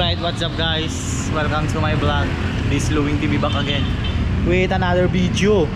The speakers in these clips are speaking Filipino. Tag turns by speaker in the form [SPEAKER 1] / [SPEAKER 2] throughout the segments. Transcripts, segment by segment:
[SPEAKER 1] Alright, what's up guys? Welcome to my vlog. This Luwing TV back again with another video.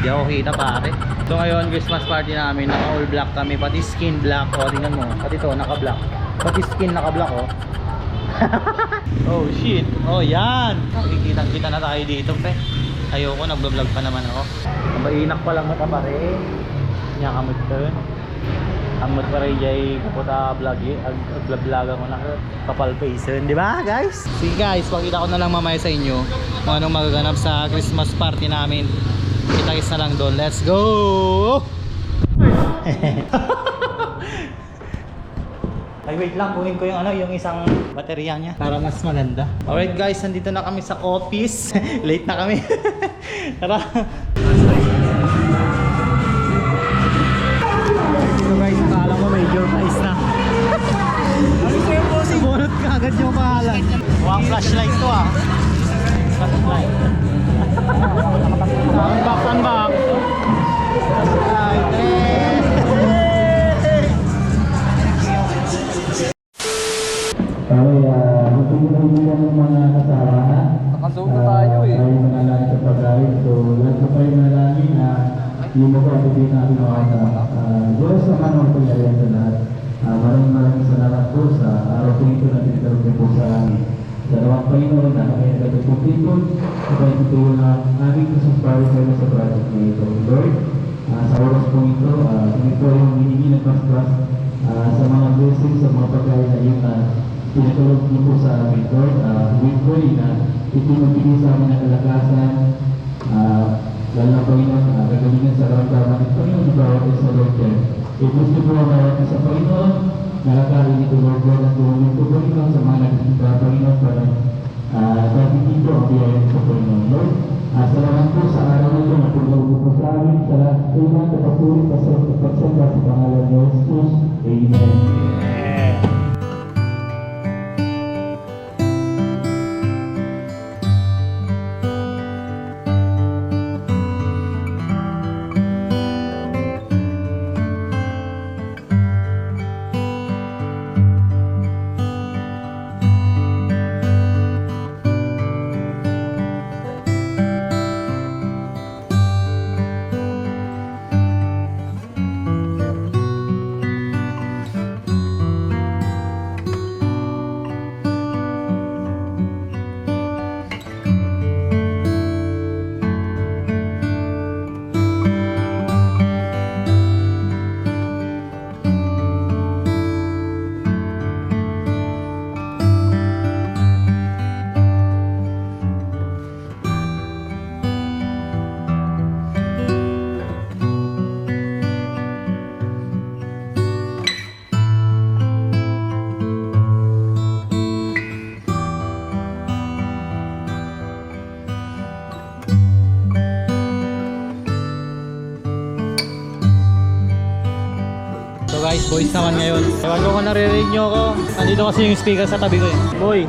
[SPEAKER 1] Di ako kita pare. So ngayon, Christmas party namin. Naka all black kami, pati skin black. O, tingnan mo, pati to naka black. Pati skin naka black oh. Oh shit. Oh yan. Kita na tayo dito pre. Ayoko, nagbablog pa naman ako. Mainak pa lang mata pare. Nya kamot to. Kamot pare jay puta vlog eh. Vlog mo na kapal face, di ba guys? Sige guys, pakita ko na lang mamaya sa inyo kung anong magaganap sa Christmas party namin. Kita-kits na lang doon. Let's go. Ay wait lang, kunin ko yung yung isang baterya niya para mas maganda. Alright guys, nandito na kami sa office. Late na kami. Tara. So guys, akala mo major price na. Bunot ka agad yung pangalan. Mukhang flashlight to ah. Flashlight. Unbox, unbox. Flashlight.
[SPEAKER 2] Magpupuluhan ng mga kasama.
[SPEAKER 3] Nakasawag na tayo eh.
[SPEAKER 2] Tayo manalangin sa pag-alit. So, lahat na tayo manalangin na yung magpapagin natin mga Diyos naman ang pangyarihan sa lahat. Maraming salamat po sa araw po ito na tinitawag po sa amin. Sa nawang Panginoon na kami nagkatupong-tipon, kapag ito na aming kasuspari kayo sa project na ito. Lord, sa oras po ito, ito yung hiningi ng pas-pas sa mga blessings, sa mga pagkain na yun na pinatulog niyo po sa amin, Lord. We pray na ito magbigay sa amin ng kalakasan, lalo na Panginoon, gagalingan sa karamdaman ng Panginoon, bawat isa, Lord, yan. Ipusto po ang bawat isa, Panginoon, nakakain ito, Lord, God, at tuwagin po, Panginoon, sa mga nagsisimba, Panginoon, para dati dito ang biyayin po, Panginoon, Lord. Salamat po sa araw na ito na paglago po sa amin, sa lahat sa ilang kapatuloy, pagsamba sa pangalan ni Jesus. Amen.
[SPEAKER 1] So guys, boys naman ngayon. Ewan ko kung naririnig nyo ako. Nandito kasi yung speaker sa tabi ko eh. Boy!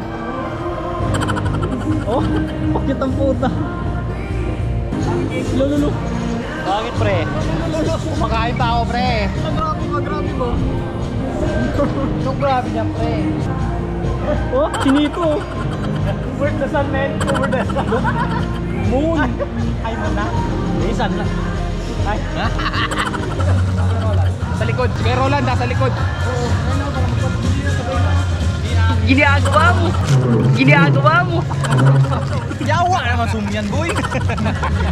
[SPEAKER 1] Oh! Bakit ang puta? Lululu! Bakit pre? Lululu! Kumakain pa ako pre!
[SPEAKER 3] Mag-grabe mo.
[SPEAKER 1] Itong grabe niya pre. Oh! Chinito! Over the sun man! Over the sun! Moon! Ay mo na! Ay sun na! Ay!
[SPEAKER 3] Sa likod. Kay Roland, nasa likod. Ginagawa mo. Ginagawa mo.
[SPEAKER 1] Yawa naman zoom yan boy!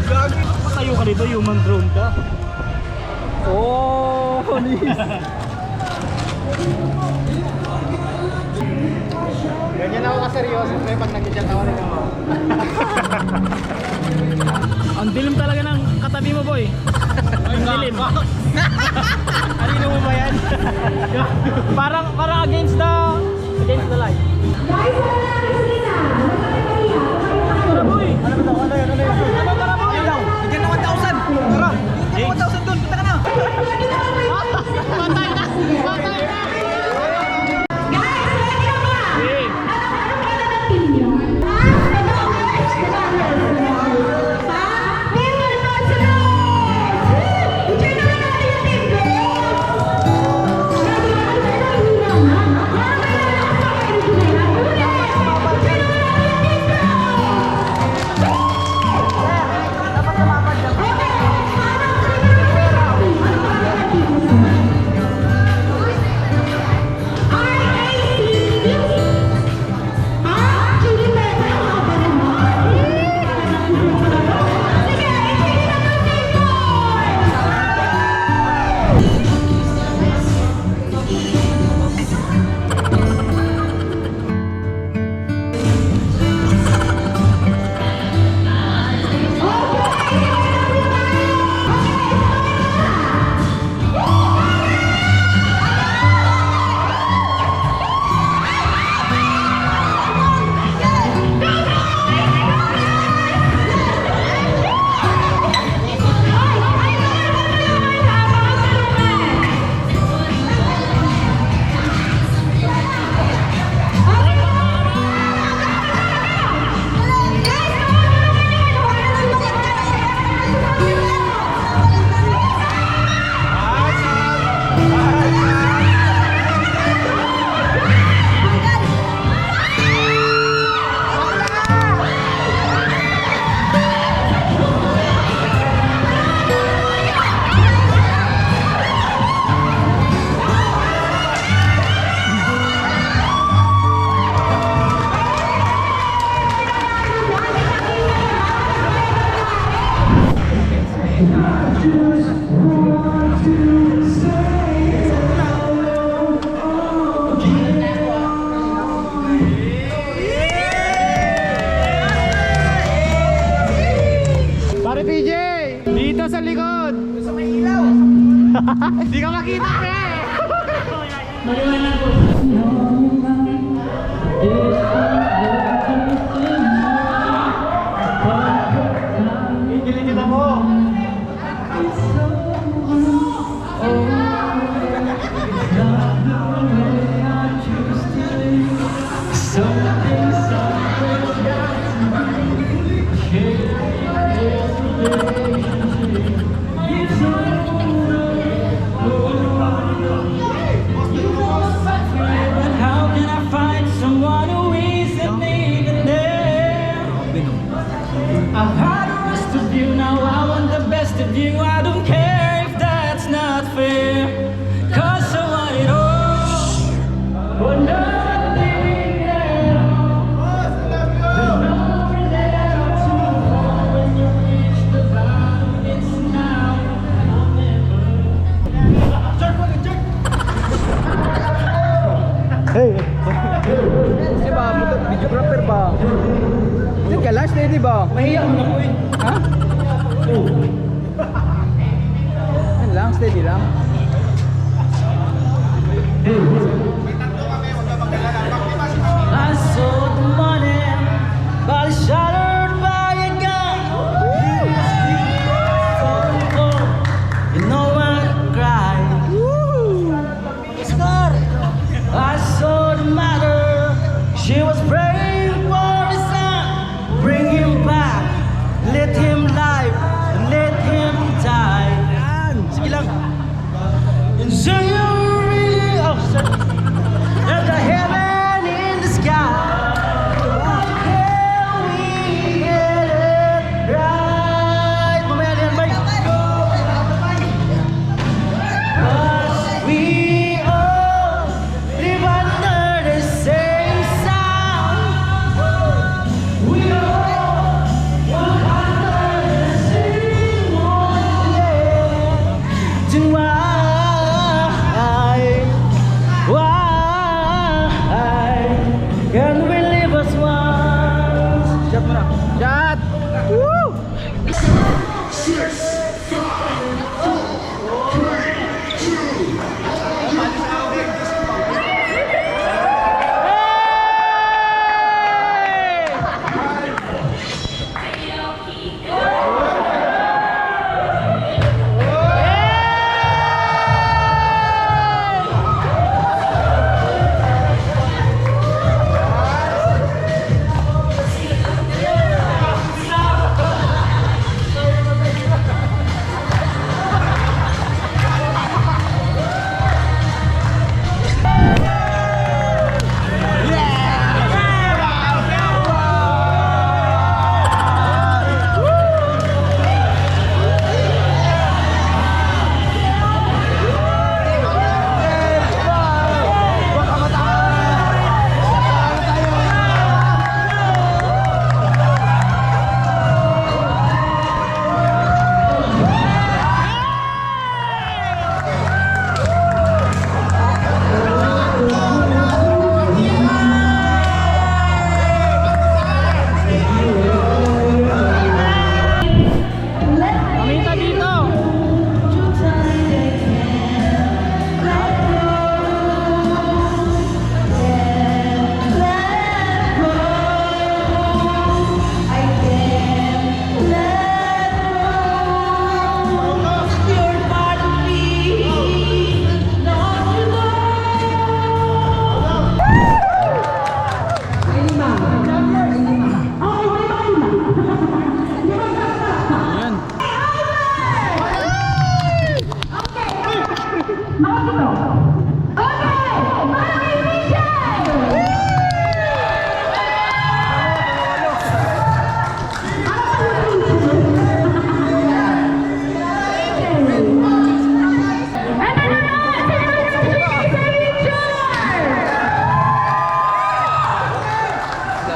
[SPEAKER 1] Gagi! Patayo ka dito, human drone ka. Oh! Nice! Ganyan ako kaseryoso pre pag nag-jatawa rin ako. Ang dilim talaga ng katabi mo boy. Ang dilim. Arino mo ba yan? parang against the light.
[SPEAKER 4] Guys, wala na kasi na.
[SPEAKER 1] Tara boy! Ano ba? Ano yun? Ano tara boy?
[SPEAKER 3] Bigyan ng 1,000. Tara. Bigyan ng 1,000 doon. Punta ka na.
[SPEAKER 1] Patay na! Patay na!
[SPEAKER 4] Guys, wala ka ba?
[SPEAKER 1] Hey!
[SPEAKER 4] Ha?
[SPEAKER 1] Pare PJ, dito sa likod. Gusto may ilaw. Hindi ka makita eh. Kilikita mo.
[SPEAKER 5] How can I find someone who isn't even there? I've had the rest of you, now I want the best of you. I don't care if that's not fair, 'cause I want it all or nothing at all. There's nowhere there to fall when you reach the bottom. It's now or never.
[SPEAKER 3] Di ba? Videographer ba? Diyan ka lang, steady ba?
[SPEAKER 5] Mahiya mo na po eh.
[SPEAKER 3] Ha? Yan lang, steady lang.
[SPEAKER 5] I saw the money, body shattered by a gun. You know I cried. I saw the mother, she was praying for the son. Bring him back, let him live, let him die. Sige lang. And so you really upset. There's a heaven in the sky. Can we get it right? Mamaya na yan, Mike. 'Cause we all live under the same sound. We all walk under the same one, yeah. Then why can we live as one?
[SPEAKER 3] Shot mo na. Shot! Woo!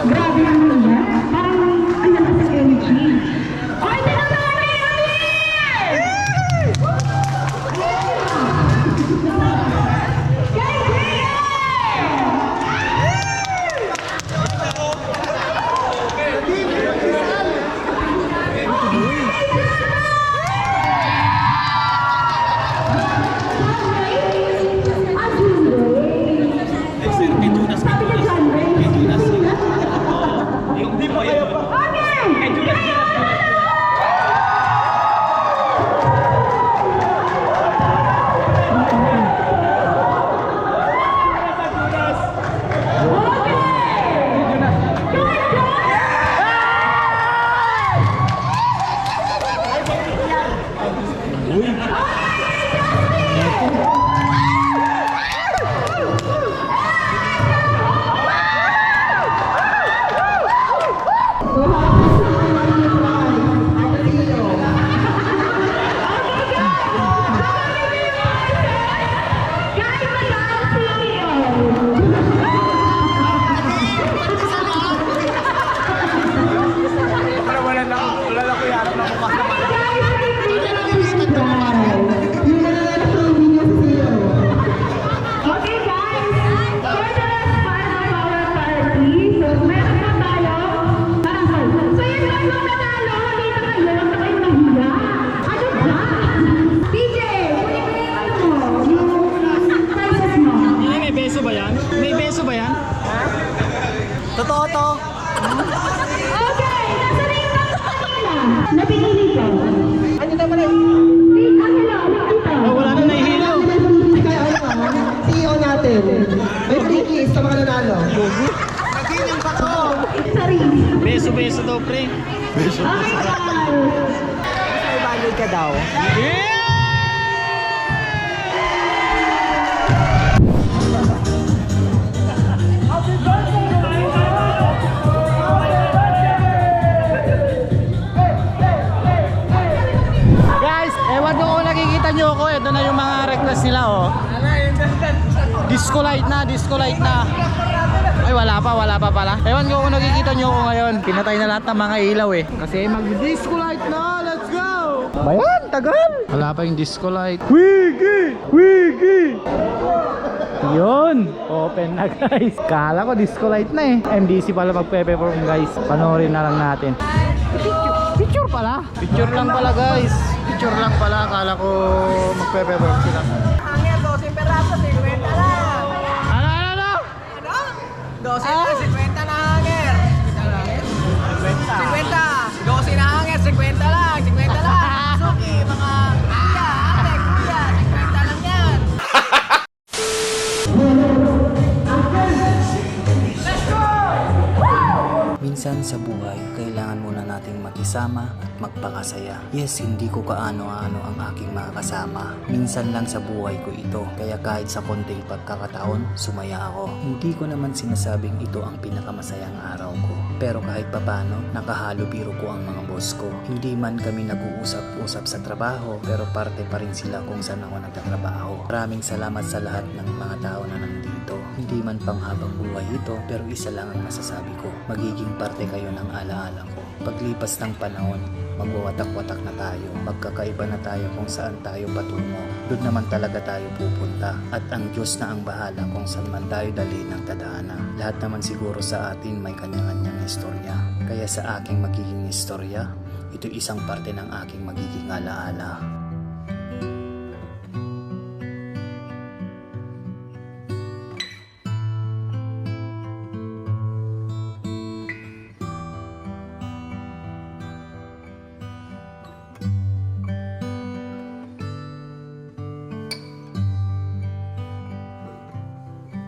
[SPEAKER 4] Grabe naman yan. Parang ang lakas ng energy. Okay, tingnan mo kami, Amir! Okay guys, for the last part of our party, so meron pa tayo barangay. So yung guys ang nanalo, dito kayo, sa kayo nahiya. Ano ba? DJ, kunin mo yung ano mo, yung prizes mo.
[SPEAKER 5] May beso ba yan? May beso ba yan? Totoo to?
[SPEAKER 4] Okay, nasa na yung box kanina? Napinili ko.
[SPEAKER 3] Ano na pala?
[SPEAKER 4] Wait, Angela, ulit dito.
[SPEAKER 5] Wala na nahihilo.
[SPEAKER 3] Kaya CEO natin. May free kiss sa mga nanalo.
[SPEAKER 4] Sorry.
[SPEAKER 5] Beso daw, pre.
[SPEAKER 4] Okay guys.
[SPEAKER 3] May value ka daw.
[SPEAKER 1] Guys, ewan ko kung nakikita nyo ako. Ito na yung mga request nila, oh. Disco light na. Ay, wala pa pala. Ewan ko kung nakikita nyo ako ngayon. Pinatay na lahat ng mga ilaw eh. Kasi mag-disco light na. Let's go! Bayan, tagal! Wala pa yung disco light. Wiki! Yun! Open na guys. Kala ko disco light na eh. MDC pala magpe-perform guys. Panoorin na lang natin. Picture pala? Picture lang pala guys. Picture lang pala. Kala ko magpe-perform sila.
[SPEAKER 3] Hangin, 12 peraso, 50 lang.
[SPEAKER 1] Ano?
[SPEAKER 3] 12 na, 50 na hangin. 50. 12 na hangin, 50 lang. 50 lang. Suki, mga kuya, ate, kuya, 50 lang yan.
[SPEAKER 6] Minsan sa buhay, kailangan muna nating makisama at magpakasaya. Yes, hindi ko kaano-ano ang aking mga kasama. Minsan lang sa buhay ko ito, kaya kahit sa konting pagkakataon, sumaya ako. Hindi ko naman sinasabing ito ang pinakamasayang araw ko. Pero kahit papano, nakahalo biro ko ang mga boss ko. Hindi man kami nag-uusap-usap sa trabaho, pero parte pa rin sila kung saan ako nagtatrabaho. Maraming salamat sa lahat ng mga tao na nandito. Hindi man panghabang buhay ito, pero isa lang ang masasabi ko. Magiging parte kayo ng alaala ko. Paglipas ng panahon, magwawatak-watak na tayo. Magkakaiba na tayo kung saan tayo patungo. Doon naman talaga tayo pupunta. At ang Diyos na ang bahala kung saan man tayo dalhin ng tadhana. Lahat naman siguro sa atin may kanya-kanyang istorya. Kaya sa aking magiging istorya, ito isang parte ng aking magiging alaala.